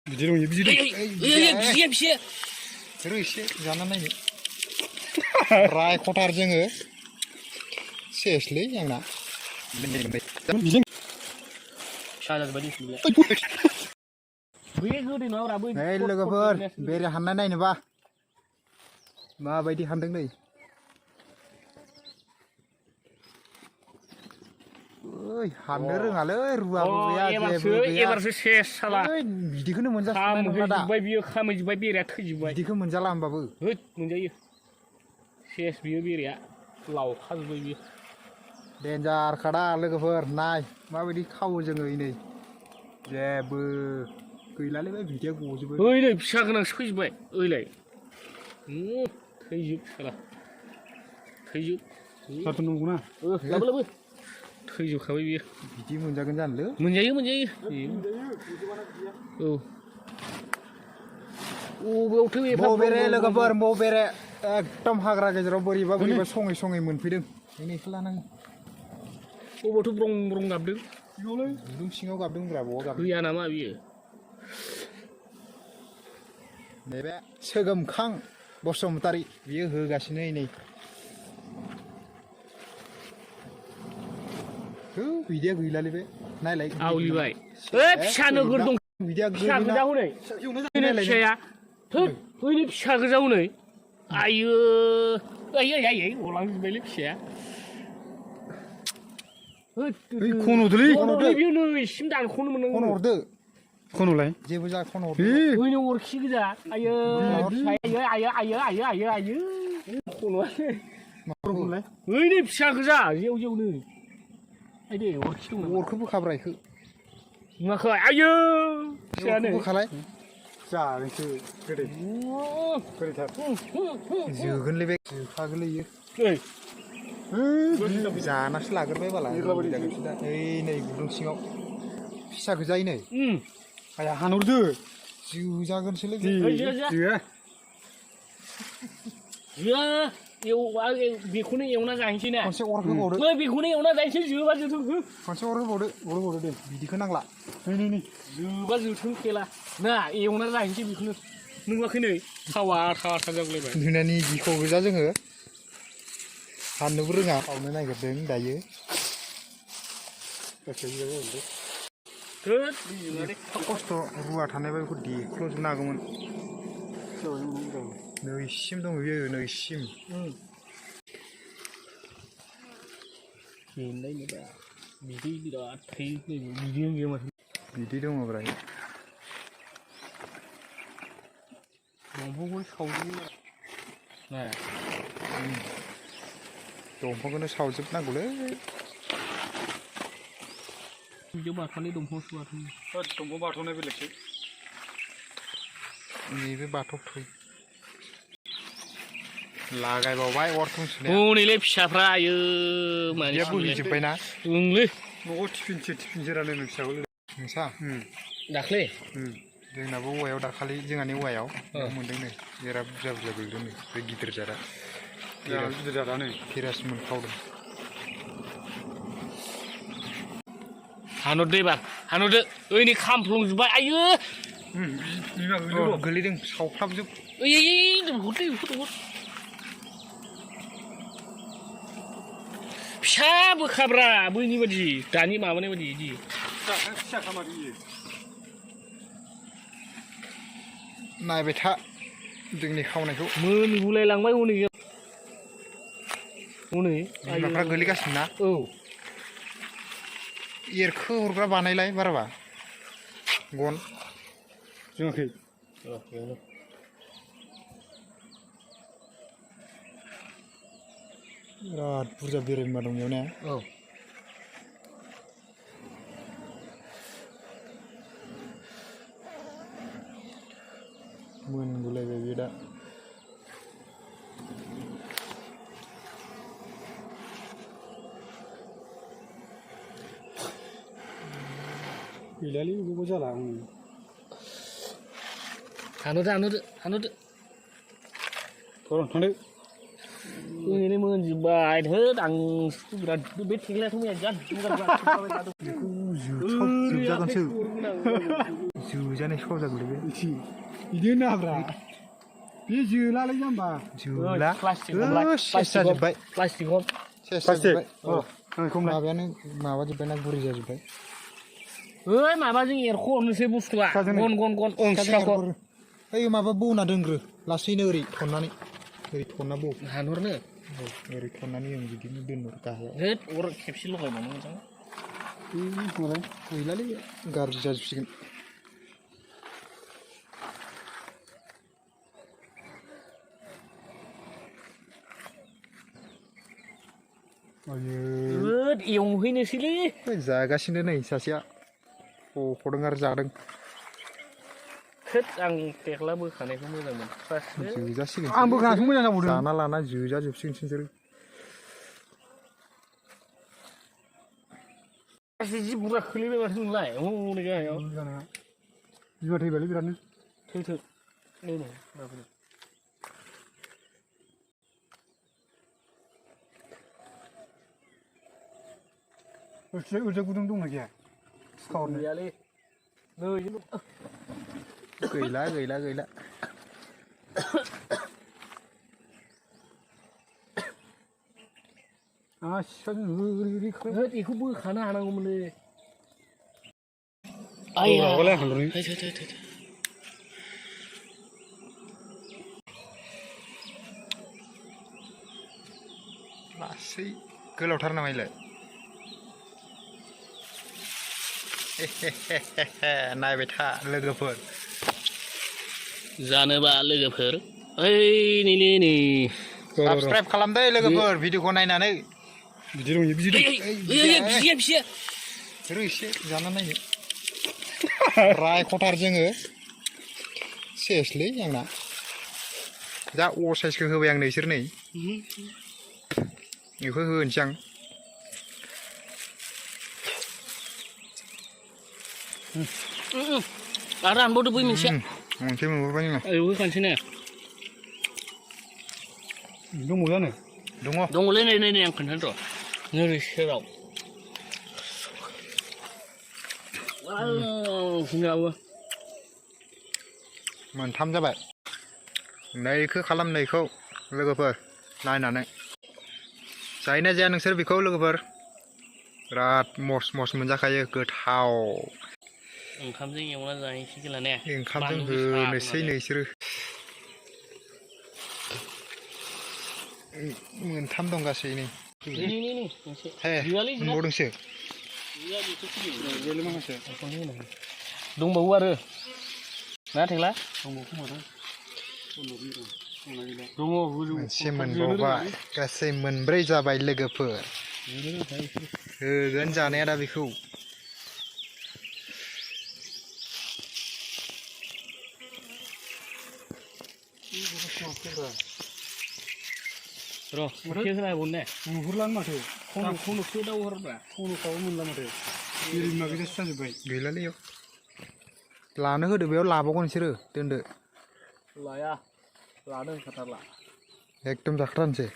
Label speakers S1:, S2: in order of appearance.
S1: बिदि दं बिदि दं
S2: फिसे
S1: रोसे जाना नायनो रायख'थार जोङो सेसलै आंना लोगोफोर बेरे हाननाय नायनोबा माबायदि हानदों नै ओइ हाननो रोङालै रुवाबो गैया जेबो गैया
S2: एबारसो सेस साला
S1: बिदिखौनो मोनजासोनाय नंला दा
S2: बियो खामैजोब्बाय बेरेया थैजोब्बाय
S1: बिदिखौ मोनजाला होमबाबो
S2: होद मोनजायो सेस बियो बेरेया लावखाजोब्बाय बियो
S1: डेन्जार खादा लोगोफोर नाय माबायदि खावो जोङो नै जेबो गैलालै बे बिदिया गजोबो
S2: ओइ नै फिसा गोनां सैजोब्बाय ओइलाय थैजोब साला थैजोब
S1: जाथ' नंगौना
S2: लाबो थैजोबखाबाय बियो
S1: बिदि मोनजागोन जानोलै
S2: मोनजायो औ अबेयावथो
S1: मव बेरे लोगोफोर मव बेरे एकदम हाग्रा गेजेराव बोरैबा सङै सङै मोनफैदों बेनिखौ लानांगौ
S2: अबावथ' ब्रं ब्रं गाबदों
S1: गुदुं सिङाव गाबदोंब्रा बहा गाबदों
S2: गैया नामा बियो
S1: नैबे सोगोमखां बसुमतारी बियो होगासिनो नै बिदिया गैलालै बे नायलाय
S2: आवलिबाय फिसा नोगोर दं
S1: बिदिया
S2: फिसा गोजा हनै फिसाया ओइनै फिसा गोजा हनै आयो आयै गलांजोब्बायलै फिसाया
S1: खन'दोलै
S2: बियो नै सिम दानख'नो मोननांगौ
S1: खन' हरदो खन'लाय जेबो जा खन' हरदो
S2: ओइनै अरखि गोजा आयो खन'आ ओइनै फिसा गोजा जेव जेवनो आइदे अरखि दं
S1: अरखौ बोखाब्रा इखौ
S2: नुवाखै आयो फिसायानो
S1: बोखालाय जागोनसो गोदै गोदैथार जोगोनलै बे जोखागोनलै इयो जानासो लाग्रोबाय बाला ओइ नै गुदुं सिङाव फिसा गोजायै नै आया हानहरदो जोजागोनसोलै
S2: बेखौनो एवना जाहैनोसै ना
S1: खनसे अर होबावदो
S2: बेखौनो एवना जाहैनोसै जोबा जोथों
S1: खनसे अर होबावदो दे बिदिखौ नांला नै
S2: जोबा जोथों खेला ना एवना जाहैनोसै बेखौनो नुवाखै नै थावा जागुलायबाय
S1: नुनानै बिखौ गोजा जोङो हाननोबो रोङा खावनो नागिरदों दायो खस्थ' रुवा थानायबा बेखौ देख्ल'जोबनो हागौमोन नैसिम दङ बियो नैसिम
S2: बिदै बिराद थायो बिदैयानो गैया माथो
S1: बिदै दङब्रा
S2: दंफांखौनो सावजोबो
S1: दंफांखौनो सावजोबनांगौलै
S2: बिदियाव बाथौनाय दंफांसो दंफां बाथौनाय बेलेगसो
S1: नैबे बाथौ थै लागायबावबाय अर थंसिनाया
S2: हनैलाय फिसाफ्रा आयो
S1: मानिया बोहैजोब्बायना
S2: ओंलै
S1: न'आव टिफिनसो रानो फिसाखौ नोंसा
S2: दाख्लै
S1: जोंनाबो औवायाव दाखालि जोंहानि औवायाव मोनदों नै जेरा बुरजा गोलैदों नै बे गिदिर जारा गिदिर जारानो फिरास मोनखावदों
S2: हानहरदो एबार हानहरदो ओइनै खामफ्लंजोब्बाय आयो
S1: गोलैदों सावख्लाबजोब
S2: फिसा बोखाब्रा बैनि बायदि दानि माबानाय बायदि बिदि
S1: फिसा खामानि नायबाय था जोंनि खावनायखौ
S2: मोनगुलाय लांबाय हनै
S1: बिमाफ्रा गोलैगासिनो ना
S2: औ
S1: एरखो हरग्रा बानायलाय बाराबा गन जोङाखै बिराद बुरजा बेरे बिमा दं बेयाव ने
S2: औ
S1: मोनगुलायबाय बे दा गैलालै बेबो जाला
S2: हानहरदो
S1: थांदो
S2: ओरैनो मोनजोब्बाय थोद आं बिराद बे थेंलायाथ' मैया बिराद जोबजागोनसो
S1: जुजानाय स'जाग गोलैबाय
S3: बिदि नाब्रा बे जोलालाय जाम्बा
S1: जोला
S2: प्लास्टिक
S1: सेस जाजोब्बाय
S2: प्लास्टिक हम
S1: सेस जाजोब्बाय
S3: माबायानो
S1: माबाजोब्बायना गुरै जाजोब्बाय
S2: ओइ माबाजों एरख'हरनोसै बुस्थुआ गन सिखाखौ
S1: ओइ माबा बौना दोनग्रो लासैनो ओरै थननानै ओरै थनना बौ
S2: हानहरनो
S1: ओरै थननानै ओं बिदिनो दोनहर गाहायाव
S2: होद अर खेबसे लगायबावनो मोजां
S1: गैलालै गाज्रि जाजोबसिगोन
S2: होद एवहैनोसैलै
S1: जागासिनो नै सासेया हख'दों आरो जादों
S2: होद आं थेख्ला बोखानायखौ मोजां मोनथारासै
S1: जोजासिगोन
S3: आं बोखानासो मोजां जाबावदों
S1: जाना लाना जोजाजोबसिगोन बिसोरो
S2: एसे जि बुरजा खोलैबाय माथो नोंलाय हनै गाहायाव
S3: बिमा थैबायलै बिरादनो
S2: थैथों नै माबाफोर
S3: ओरजा गुदुं दंना गैया सिखाहरनो
S2: गैयालै नै
S1: गैला
S3: सिखाजों ओरै
S2: होद बेखौ बोखानो हानांगौमोनलै
S1: लासै गोलावथार नामा इलाय नायबाय था लोगोफोर
S2: जानोबा लोगोफोर ओइ नै
S1: साबसक्राइब खालामदो लोगोफोर भिडिअखौ नायनानै
S3: बिदि दं बिदि दं
S2: बिसिया
S1: रोसे जाना नायनो रायख'थार जोङो सेसलै आंना जा असाइसखौ होबाय आं नोंसोर नै बेखौ होनोसै आं
S2: आरो रानबावदो बै मोनसे
S1: मोनबाय आङो
S2: होखानोसै ने
S3: दंबावो जानो
S2: दङलै नै आं खोन्थानो र' नोरै सेराव
S1: मोनथाम जाबाय नैखौ खालाम नैखौ लोगोफोर नायनानै जायोना जाया नोंसोर बेखौ लोगोफोर बिराद मस मोनजाखायो गोथाव
S2: ओंखामजों एवना जाहैसै गेला ने
S1: ओंखामजों होनोसै नोंसोरो मोनथाम दं गासै नै मोनबावदोंसो
S2: दंबावो आरो ना थेख्ला
S1: मोनसे मोनबावबाय गासै मोनब्रै जाबाय लोगोफोर होगोन जानाया दा बेखौ
S2: र' एसे होना होबावनो ने
S3: नुहुरलानो माथो
S2: खन'खौ दावहरब्रा
S3: खन'फ्राबो मोनला माथो बिमा गोजासो जाजोब्बाय
S1: गैलालै इयाव लानो होदो बेयाव लाबावगोन नोंसोरो दोनदो
S2: लाया लानो होनखाथारला
S1: एकदम जाखाथारनोसै